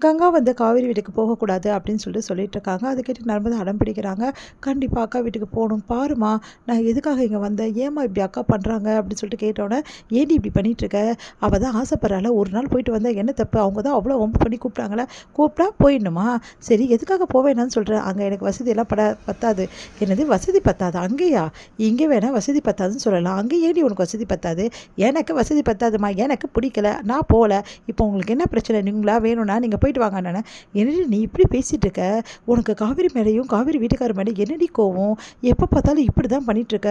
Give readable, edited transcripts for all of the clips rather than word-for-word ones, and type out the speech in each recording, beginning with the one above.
கங்கா வந்து காவேரி வீட்டுக்கு போகக்கூடாது அப்படின்னு சொல்லிட்டு இருக்காங்க. அதை கேட்டு நர்மதா அடம் பிடிக்கிறாங்க. கண்டிப்பாக அக்கா வீட்டுக்கு போகணும். பாருமா, நான் எதுக்காக இங்கே வந்தேன், ஏம்மா இப்படி அக்கா பண்ணுறாங்க அப்படின்னு சொல்லிட்டு கேட்டோன்னே, ஏன்டி இப்படி பண்ணிகிட்ருக்க, அவள் தான் ஆசைப்படுறாள், ஒரு நாள் போயிட்டு வந்தால் என்ன தப்பு, அவங்க தான் அவ்வளோ வம்பு பண்ணி கூப்பிட்டாங்களே, கூப்பிட்டா போயிடணுமா, சரி எதுக்காக போவேனான்னு சொல்கிறேன், அங்கே எனக்கு வசதியெல்லாம் பத்தாது. என்னது வசதி பத்தாது அங்கேயா, இங்கே வேணால் வசதி பத்தாதுன்னு சொல்லலாம், அங்கே ஏடி உனக்கு வசதி பத்தாது, எனக்கு வசதி பத்தாதுமா, எனக்கு பிடிக்கல, நான் போகல, இப்போ உங்களுக்கு என்ன பிரச்சனை, நீங்களா வேணும்னா நீங்கள் போயிட்டு வாங்க. நான் என்னடி நீ இப்படி பேசிகிட்டு இருக்க, உனக்கு காவேரி மேலேயும் காவேரி வீட்டுக்கார மேலே என்னடி கோவம், எப்போ பார்த்தாலும் இப்படி தான் பண்ணிகிட்ருக்க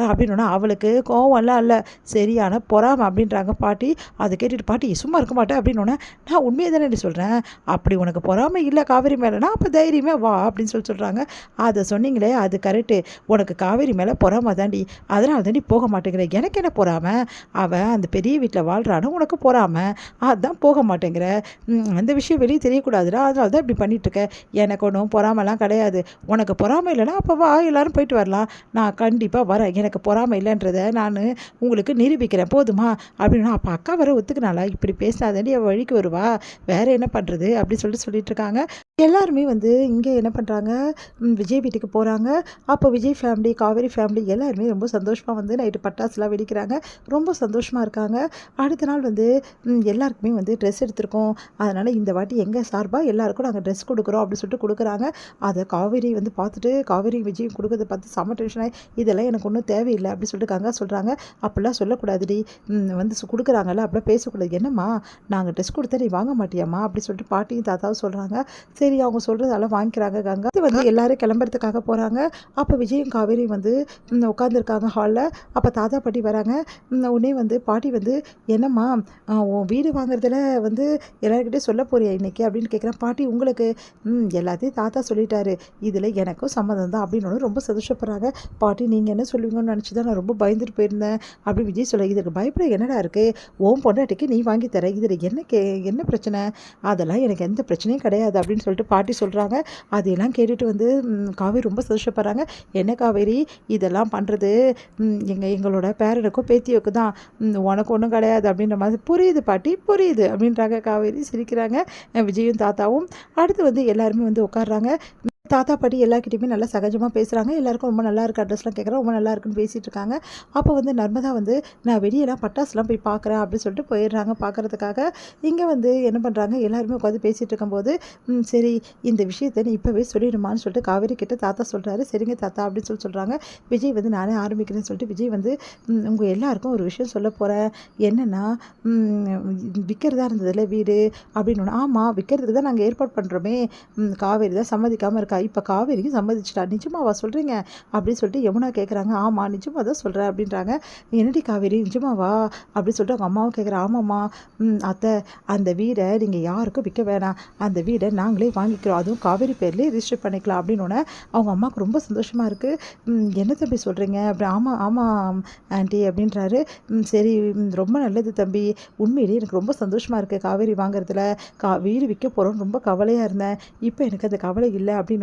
அப்படின்னா, அவளுக்கு கோவம்லாம் இல்லை, சரியான பொறாம அப்படின்றாங்க பாட்டி. அதை கேட்டுட்டு பாட்டி சும்மா இருக்க மாட்டேன் அப்படின்னோடனே, நான் உண்மையை தானே சொல்கிறேன், அப்படி உனக்கு பொறாமை இல்லை காவேரி மேலேனா அப்போ தைரியமே வா அப்படின்னு சொல்கிறாங்க. அதை சொன்னீங்களே அது கரெக்டு, உனக்கு காவேரி மேலே பொறாம தாண்டி, அதனால தாண்டி போக மாட்டேங்கிற, எனக்கு என்ன பொறாம, அவன் அந்த பெரிய வீட்டில் வாழ்கிறான்னு உனக்கு பொறாம, அதுதான் போக மாட்டேங்கிற, அந்த விஷயம் வெளியே தெரியக்கூடாதுடா, அதனால தான் இப்படி பண்ணிகிட்ருக்கேன், எனக்கு ஒன்றும் பொறாமலாம் கிடையாது, உனக்கு பொறாமை இல்லைன்னா அப்போ வா எல்லோரும் போயிட்டு வரலாம், நான் கண்டிப்பாக வரேன், எனக்கு பொறாமை இல்லைன்றதை நான் உங்களுக்கு நிரூபிக்கிறேன் போதுமா அப்படின்னா, அப்போ அக்கா வர ஒத்துக்கினாலா, இப்படி பேசினாதாண்டி அவள் வழிக்கு வருவா, வேறு என்ன பண்ணுறது அப்படி சொல்லிட்டு இருக்காங்க. எல்லாருமே வந்து இங்கே என்ன பண்ணுறாங்க, விஜய் வீட்டுக்கு போகிறாங்க. அப்போ விஜய் ஃபேமிலி, காவேரி ஃபேமிலி எல்லாருமே ரொம்ப சந்தோஷமாக வந்து நைட்டு பட்டாசுலாம் வெடிக்கிறாங்க, ரொம்ப சந்தோஷமாக இருக்காங்க. அடுத்த நாள் வந்து எல்லாருக்குமே வந்து ட்ரெஸ் எடுத்திருக்கோம், அதனால் இந்த வாட்டி எங்கள் சார்பாக எல்லாருக்கும் நாங்கள் ட்ரெஸ் கொடுக்குறோம் அப்படின்னு சொல்லிட்டு கொடுக்குறாங்க. அதை காவேரி வந்து பார்த்துட்டு, காவேரி விஜய் கொடுக்குறத பார்த்து செம்ம டென்ஷனாகி, இதெல்லாம் எனக்கு ஒன்றும் தேவையில்லை அப்படின்னு சொல்லிட்டு கங்கா சொல்கிறாங்க. அப்படிலாம் சொல்லக்கூடாதுடி, வந்து கொடுக்குறாங்கல்ல அப்படிலாம் பேசக்கூடாது, என்னம்மா நாங்கள் ட்ரெஸ் கொடுத்தா நீ வாங்க மாட்டியாம்மா அப்படி சொல்லிட்டு பாட்டியும் தாத்தாவும் சொல்கிறாங்க. சரி அவங்க சொல்கிறதெல்லாம் வாங்கிக்கிறாங்க கங்கா. இது வந்து எல்லோரும் கிளம்புறதுக்காக போகிறாங்க. அப்போ விஜயும் காவேரி வந்து உட்காந்துருக்காங்க ஹாலில். அப்போ தாத்தா பாட்டி வராங்க. உடனே வந்து பாட்டி வந்து, என்னம்மா உன் வீடு வாங்குறதுல வந்து எல்லாருக்கிட்டையும் சொல்ல போறியா இன்றைக்கி அப்படின்னு கேட்குறேன். பாட்டி உங்களுக்கு எல்லாத்தையும் தாத்தா சொல்லிட்டாரு, இதில் எனக்கும் சம்மதம் தான் அப்படின்னு ரொம்ப சந்தோஷப்படுறாங்க. பாட்டி நீங்கள் என்ன சொல்லுவீங்கன்னு நினச்சி தான் நான் ரொம்ப பயந்துட்டு போயிருந்தேன் அப்படி விஜய் சொல்ல, இதுக்கு பயப்பட என்னடா இருக்குது, ஓம் பொண்டாட்டிக்கு நீ வாங்கி தர, இதில் என்ன பிரச்சனை, அதெல்லாம் எனக்கு எந்த பிரச்சனையும் கிடையாது அப்படின்னு சொல்லிட்டு பாட்டி சொல்கிறாங்க. அதையெல்லாம் கேட்டுட்டு வந்து காவேரி ரொம்ப சந்தோஷப்படுறாங்க. என்ன காவேரி இதெல்லாம் பண்ணுறது எங்களோட பேரனுக்கும் பேத்தியோக்கு தான், உனக்கு ஒன்றும் கிடையாது அப்படின்ற மாதிரி, புரியுது பாட்டி புரியுது அப்படின்றாங்க காவேரி சிரிக்கிறாங்க. விஜயும் தாத்தாவும் அடுத்து வந்து எல்லாருமே வந்து உட்காடுறாங்க. தாத்தா பாட்டி எல்லாருக்கிட்டையுமே நல்லா சகஜமாக பேசுகிறாங்க. எல்லாருக்கும் ரொம்ப நல்லா இருக்குது, அட்ரஸ்லாம் கேட்குறேன், ரொம்ப நல்லா இருக்குன்னு பேசிகிட்டு இருக்காங்க. அப்போ வந்து நர்மதா வந்து, நான் வெளியெல்லாம் பட்டாசுலாம் போய் பார்க்குறேன் அப்படின்னு சொல்லிட்டு போயிடுறாங்க பார்க்குறதுக்காக. இங்கே வந்து என்ன பண்ணுறாங்க, எல்லாருமே உட்காந்து பேசிகிட்டு இருக்கும்போது, சரி இந்த விஷயத்தை நீ இப்போவே சொல்லிடுமான்னு சொல்லிட்டு காவேரி கிட்ட தாத்தா சொல்கிறாரு. சரிங்க தாத்தா அப்படின்னு சொல்கிறாங்க. விஜய் வந்து நானே ஆரம்பிக்கிறேன்னு சொல்லிட்டு விஜய் வந்து, உங்கள் எல்லாருக்கும் ஒரு விஷயம் சொல்ல போகிறேன், என்னென்னா விற்கிறதா இருந்ததில்ல வீடு அப்படின்னு. ஆமாம் விற்கிறதுக்கு தான் நாங்கள் ஏற்பாடு பண்ணுறோமே, காவேரி தான் சம்மதிக்காமல் இருக்கா, இப்போ காவேரிக்கு சம்மதிச்சிட்டா, நிஜமாவா சொல்கிறீங்க அப்படின்னு சொல்லிட்டு யமுனா கேட்குறாங்க. ஆமாம் நிஜமாக தான் சொல்கிறேன் அப்படின்றாங்க. என்னடி காவேரி நிஜமாவா அப்படின்னு சொல்லிட்டு அவங்க அம்மாவும் கேட்குறேன். ஆமாம்மா அத்தை, அந்த வீடை நீங்கள் யாருக்கும் விற்க வேணாம், அந்த வீடை நாங்களே வாங்கிக்கிறோம், அதுவும் காவேரி பேர்லேயே ரிஜிஸ்டர் பண்ணிக்கலாம் அப்படின்னோடனே அவங்க அம்மாவுக்கு ரொம்ப சந்தோஷமாக இருக்குது. என்ன தம்பி சொல்கிறீங்க அப்படி, ஆமாம் ஆமாம் ஆண்டி அப்படின்றாரு. சரி ரொம்ப நல்லது தம்பி, உண்மையிலேயே எனக்கு ரொம்ப சந்தோஷமாக இருக்குது காவேரி வாங்குறதுல, வீடு விற்க போகிறோன்னு ரொம்ப கவலையாக இருந்தேன், இப்போ எனக்கு அந்த கவலை இல்லை அப்படின்னு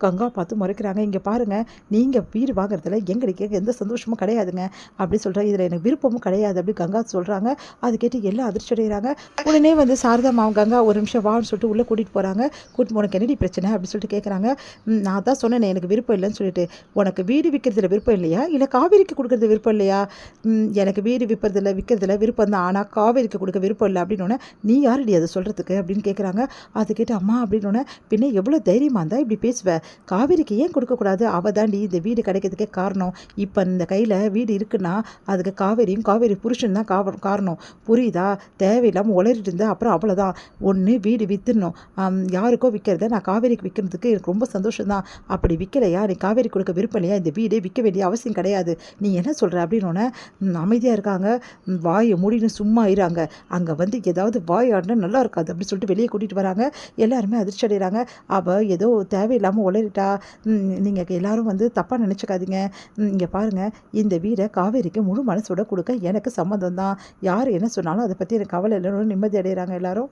கங்கா பார்த்து முறைக்கிறாங்க. இங்கே பாருங்கள், நீங்கள் வீடு வாங்குறதுல எங்களுக்கு எந்த சந்தோஷமும் கிடையாதுங்க அப்படி சொல்கிறாங்க, இதில் எனக்கு விருப்பமும் கிடையாது அப்படி கங்கா சொல்கிறாங்க. அது கேட்டு எல்லாம் அதிர்ச்சி அடைகிறாங்க. உடனே வந்து சாரதா மாவும் கங்கா ஒரு நிமிஷம் வான்னு சொல்லிட்டு உள்ளே கூட்டிகிட்டு போகிறாங்க. உனக்கு என்னடி பிரச்சனை அப்படின்னு சொல்லிட்டு கேட்குறாங்க. நான் தான் சொன்னேன் எனக்கு விருப்பம் இல்லைன்னு சொல்லிட்டு, உனக்கு வீடு விற்கிறதுல விருப்பம் இல்லையா, இல்லை காவேரிக்கு கொடுக்குறது விருப்பம் இல்லையா, எனக்கு வீடு விற்கிறதுல விருப்பம் தான், ஆனால் காவேரிக்கு கொடுக்க விருப்பம் இல்லை அப்படின்னோடனே, நீ யாரடி அதை சொல்கிறதுக்கு அப்படின்னு கேட்குறாங்க. அது கேட்டு அம்மா அப்படின்னோடனே, பின்ன எவ்வளோ தைரியமாக இருந்தால் இப்படி பேசுவ, காவேரிக்கு ஏன் கொடுக்கக்கூடாது, அவள் தாண்டி இந்த வீடு கிடைக்கிறதுக்கே காரணம், இப்போ இந்த கையில் வீடு இருக்குன்னா அதுக்கு காவேரியும் காவேரி புருஷன் தான் காரணம், புரியுதா, தேவையில்லாமல் உளறிட்டு இருந்தால் அப்புறம் அவ்வளோதான், ஒன்று வீடு விற்றுணும், யாருக்கோ விற்கிறத நான் காவேரிக்கு விற்கிறதுக்கு எனக்கு ரொம்ப சந்தோஷம் தான், அப்படி விற்கலையா நீ காவேரி கொடுக்க விருப்பம் இல்லையா, இந்த வீடே விற்க வேண்டிய அவசியம் கிடையாது, நீ என்ன சொல்கிற அப்படின்னோடனே அமைதியாக இருக்காங்க. வாயை மூடின்னு சும்மா இறாங்க, அங்கே வந்து ஏதாவது வாய் ஆடினா நல்லா இருக்காது அப்படின்னு சொல்லிட்டு வெளியே கூட்டிகிட்டு வராங்க. எல்லாருமே அதிர்ச்சி அடைகிறாங்க. அவள் ஏதோ தேவையில்லாமல் உளறிட்டா, நீங்கள் எல்லாரும் வந்து தப்பாக நினச்சிக்காதீங்க, இங்கே பாருங்கள், இந்த வீடை காவேரிக்கு முழு மனசோட கொடுக்க எனக்கு சம்மதம் தான், யார் என்ன சொன்னாலும் அதை பற்றி எனக்கு கவலை இல்லைன்னு நிம்மதி அடைகிறாங்க எல்லாரும்.